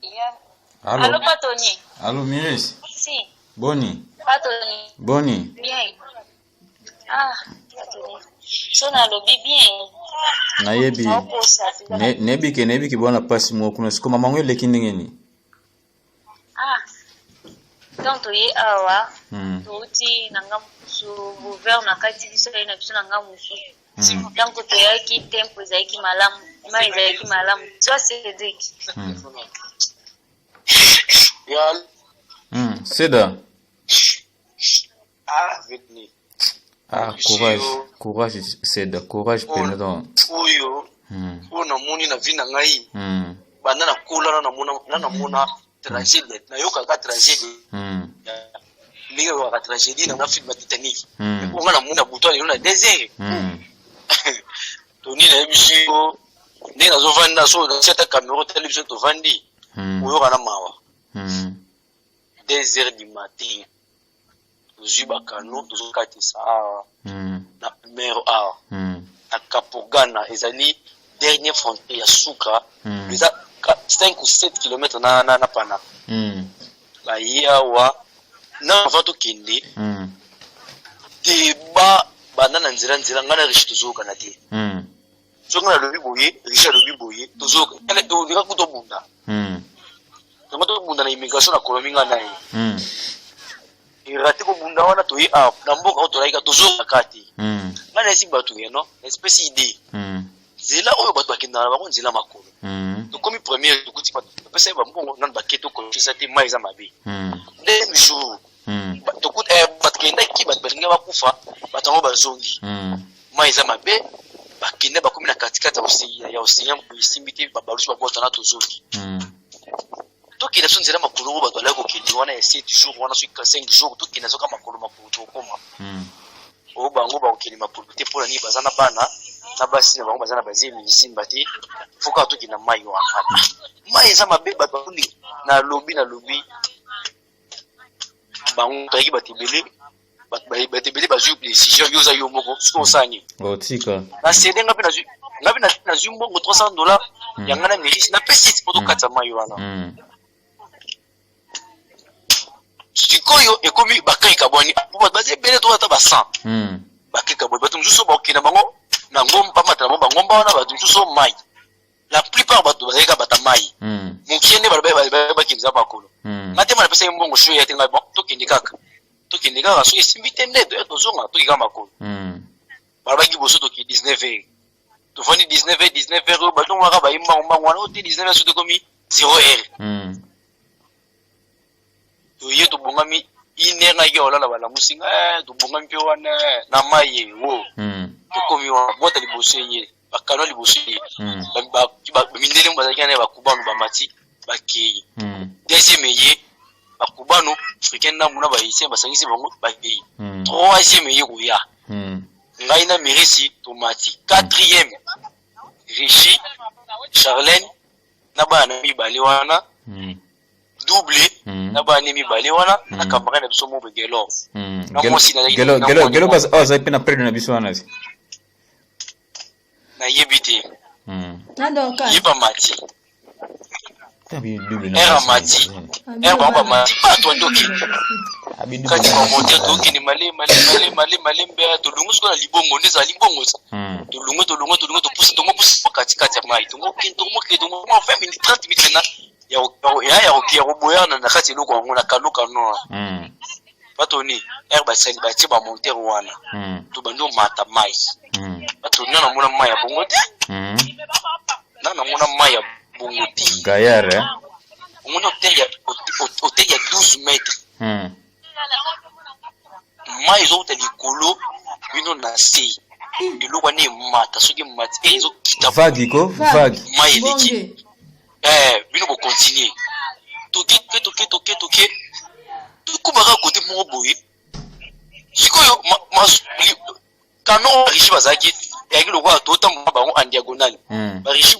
Yeah. Allô? Allô, Patoni? Allô, Miris? Si. Boni? Patoni? Boni? Bien. Ah, Patoni. So na lobi bien. Nayebi. Nebi ki bwana pasi mo kuna siku mama ngwe leki ndengeni. Ah. Donc toye awa. Touti nanga musu gouverne na kati biso na biso nanga musu. Donc toyaki tempo ezaki malamu. Ma ezaki malamu. So Cédric. Yal. Seda. Ah, Whitney. Ah, courage Seda, courage pénétrant. Oyo. Ona moni na vina ngai. Banda na kula na mona tragédie. Na yoka ka tragédie. Liga wa ka tragédie na film Titanic. Ko ngana mona butwa na désert. Toni na ebisiko. Ndi na zovanda so na seta caméra télévision to vandi. Oyo kana mawa. 2h du matin. Zuba kano tozokati saa na mer a na Kapogana ezali dernière frontière ya suka eza 5 ou 7 km na pana ba yawa na vato kende deba bana na nzira ngana rishi tozoka na te soka na lobi boye rishi lobi boye tozoka ele to dira kuto bunda to bunda na immigration na kolominga na ye irati ko bunda wana to yi na mboka o to laika tozoka kati ngana esi batu yeno espèce idée zila oyo batu bakenda na bango nzila makolo to komi premier to kuti batu pesa ba mbongo nan baketo ko fisa te mai za mabe de mishu to kuti batu kenda ki batu balinga bakufa batu ngo bazongi mai za mabe bakenda bakomi na katikata ya océan isimbiti babarusi babota na tozongi toki na sunzira makulu batu alako kindi wana ya 7 jours wana suka 5 jours toki na soka makulu to koma o bango ba okili makulu te pona ni bazana bana na basi na bango bazana bazemi simba te foka toki na mai wa mai za mabe batu ni na lobi bango tayiki batibele batibele bazu décision yoza yo moko so sani o tika na cede ngapi na zumbo $300 yangana merisi na pesi poto kata mai wana sikoyo ekomi bakai kabwani baze bele to ata basa bakai kabwani batu mususu ba okina bango na ngomba mata bango ngomba wana batu mususu mai la plupart batu bazeka bata mai mukiende ba kimza bakolo mate mala pesa mbongo sho ya tenga bon to kindikaka so isimbite ndedo to zonga to kigama makolo baba kiboso to ki 19h to fani 19h ba to ngaka ba imba wana o 19h so to komi 0h ye to bongami inenga ke olala bala musinga to bongami pe wana na maye wo to komi wa bota liboso ye bakano liboso ye ba mindele mbazakana ba kubanu ba mati bakei deuxième ye ba kubanu africain na muna ba ise basangisi bango bakei troisième ye kuya ngai na merisi to mati quatrième Rishi Charlène na bana mibale wana double na bani mibale wana na kambaka na biso mo begelo na mosi na gelo bas za pena predo na biso wana na yebite na doka yiba mati tabi double na era mati era bamba mati pato ndoki abi kati kwa moja doki ni male mbe to lungu sko na libongo neza libongo to lungu to pusa to mo pusa kati ya mai to mo 20 minutes 30 minutes na ya boya na kati loko ngona kaluka no patoni herba sali ba tiba monter wana to bando mata mai patoni na mona mai ya bongo te na mona mai ya bongo te gayare mona hotel ya 12 mètres mai zo te likolo bino na sei iloko ni mata soki mata ezo kita vague mai leki bino ko continuer toke tukumaka kote moko boye sikoyo kano rishi bazaki yaki lokwa totambola bango en diagonale barishi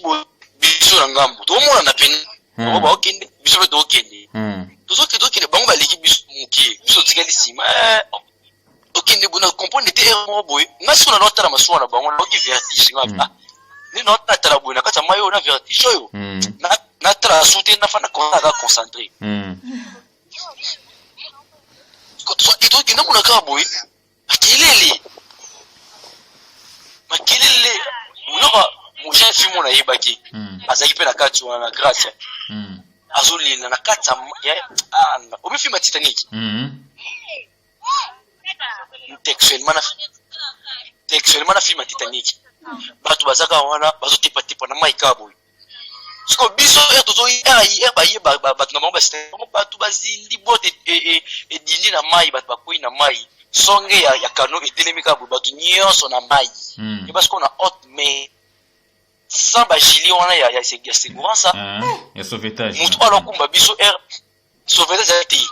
biso na ngambo tomona na pene bango baokende biso mpe tookende tozokende bango baleki biso mokie biso tikali nsima tokende bona comprendre te ere moko boye nga siko na notala masuwa na bango naoki vertige nga ni notala boye na kati ya mai oyo na vertige oyo na tra soutenir na fana concentré et toi qui n'a pas la boy makilele unoba musha filmu na yebaki azaki pe na kati wana gracia azolila na kati ya obi film Titanic textuellement na film Titanic batu bazaka wana bazotipa tipa na mai kabo siko biso tozo batu na mamba système batu bazindi bote e dini na mai batu bakoi na mai songe ya kano etelemika batu nyonso na mai et parce qu'on a haute mais sans bagili wana ya segurança ya sauvetage mutu alors kumba biso sauvetage ati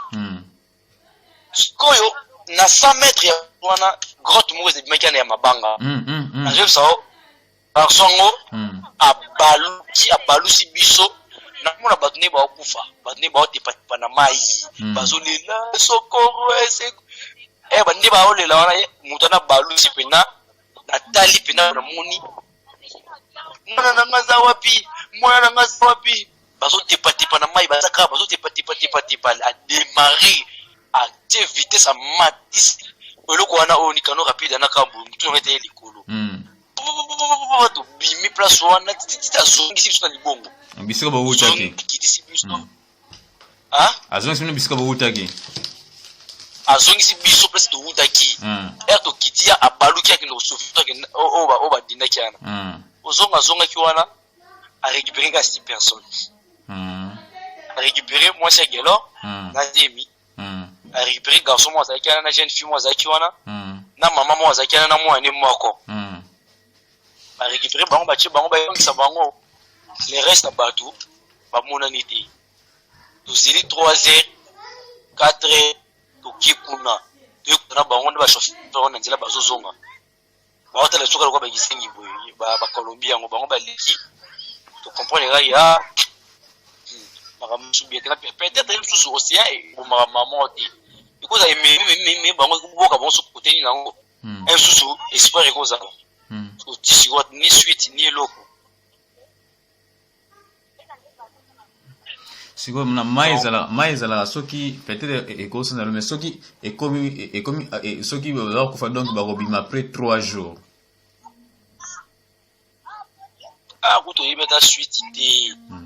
koyo na 100 mètres ya wana grotte mouze de mekana ya mabanga na je sao barsongo abalusi biso na mona batu ne ba okufa batu ne ba otepa na mai bazolela sokoro ese bande ba olela wana mutu na balusi pena na tali pena na moni mwana ngaza wapi bazotepa na mai bazaka bazotepa a démarrer à vitesse à matis eloko wana o ni kano rapide na kambu mutu ngete likolo to bimi place wana tita zongi sibiso na libongo bisika ba utaki kitisi biso azongi sino bisika ba utaki azongi sibiso place to utaki to kitia abaluki akino sofito ke o ba dinaki ana zonga ki wana a récupérer 6 personnes a récupérer moi c'est gelo na demi a récupérer garçon moi zaki na jeune fille moi zaki wana na maman moi zaki na mwana moko a récupérer bango ba yongisa bango les restes à bateau ba monanité to zili 3h 4h to kikuna to bango ba chauffeur na nzela bazozonga ba hotela soka kwa ba gisengi boy ba Colombia ngo bango ba leki to comprendre ya maramusu bien peut-être même sous océan et au maramoti because ay me bango boka bon so côté ni nango un sous espoir et cause to tisi wat ni suite ni loko siko na maizala soki peut-être écosse na le soki et comme soki ba ko fa donc ba robima après 3 jours kuto yebeta suite te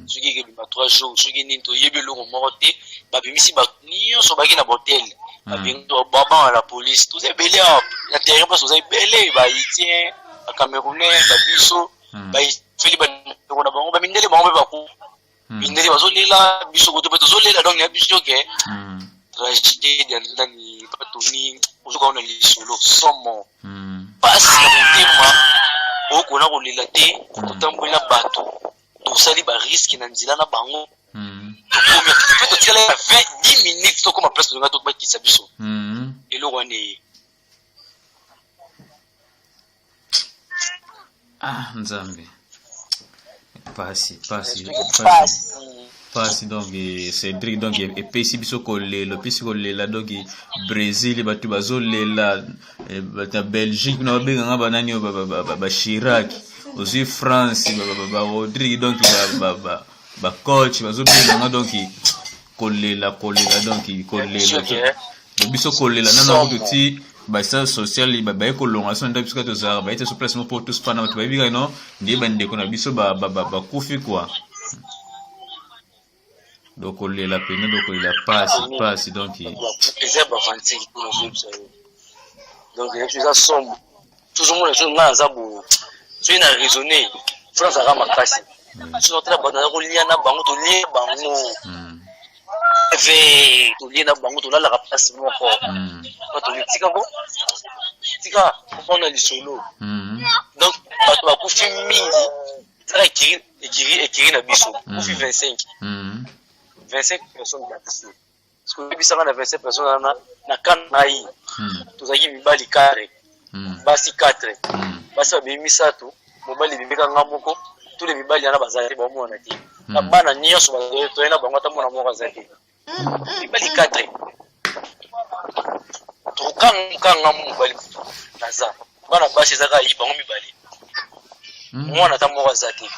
soki ke bima 3 jours soki nini to yebelo mo te ba bimisi ba nyonso baki na hotel ba binto baba la police tout est belé ya terrain parce que vous belé ba itien a camerounais ba biso ba feli ba na bango ba mindele bango ba ko mindele bazolela biso ko to bazolela donc na biso ke tragédie ya ndani patuni uzuka ona lisolo somo pasi ya motema okona kolela te kotambola bato tosali ba risque na nzela na bango tokomi to tila 10 minutes to koma place to bakisa biso eloko wane nzambe pasi donc Cédric donc et pesi biso kolelo pesi kolela donc Brésil batu bazolela bata Belgique na benga banani ba Chirac aussi France ba Rodrigue donc ba coach bazobenga donc kolela donc kolela biso kolela nana kuti ba sa social ba ekolonga so ndabiso to za ba ite so place mo pour tous pana batu ba biga no ndiye bande ko na biso ba kufi quoi donc kolela pena donc il a passe donc les herbes fantiques pour nous donc il y a sombre tout le monde est là zabu tu na raisonner France a makasi sur notre bande na kolia na bango to lie bango ve to lie na bango to la place moko to tika ko tika on a lisolo donc bato ba kufi mingi tra écrit na biso kufi 25 personnes baptisées. Parce que bisanga na 25 personnes na kanai. Tozaki mibali 4. Basi 4. Basi bimisa tu, mobali bimika ngamoko, tous les mibali yana bazali ba mona ti. Na bana nyonso ba to ena bango ta mona mo bazali. Mibali 4. To kan mobali naza. Bana basi zaka yi bango mibali. Mwana ta mo bazali.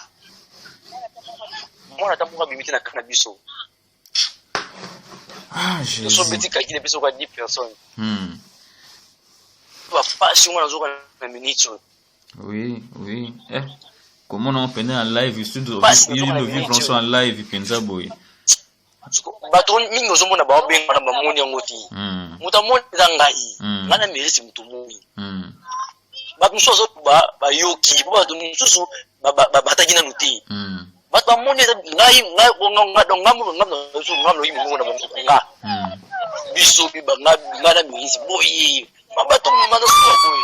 mwana tambuka bimiti na kana biso Jésus. so beti ka kile biso kwa 10 personnes ba fashi mwana zoka na minute. Oui. Comment on peut en live studio il vivre en live penza boy. Bato mingi ozomona ba benga na bamoni yango ti mutamoni zangai ngana merisi mutumuni bato musozo ba yoki bato mususu bataki na nuti bato bamoni ngai ngamu yimi ngona nga biso ngana merisi boy bato mwana so boy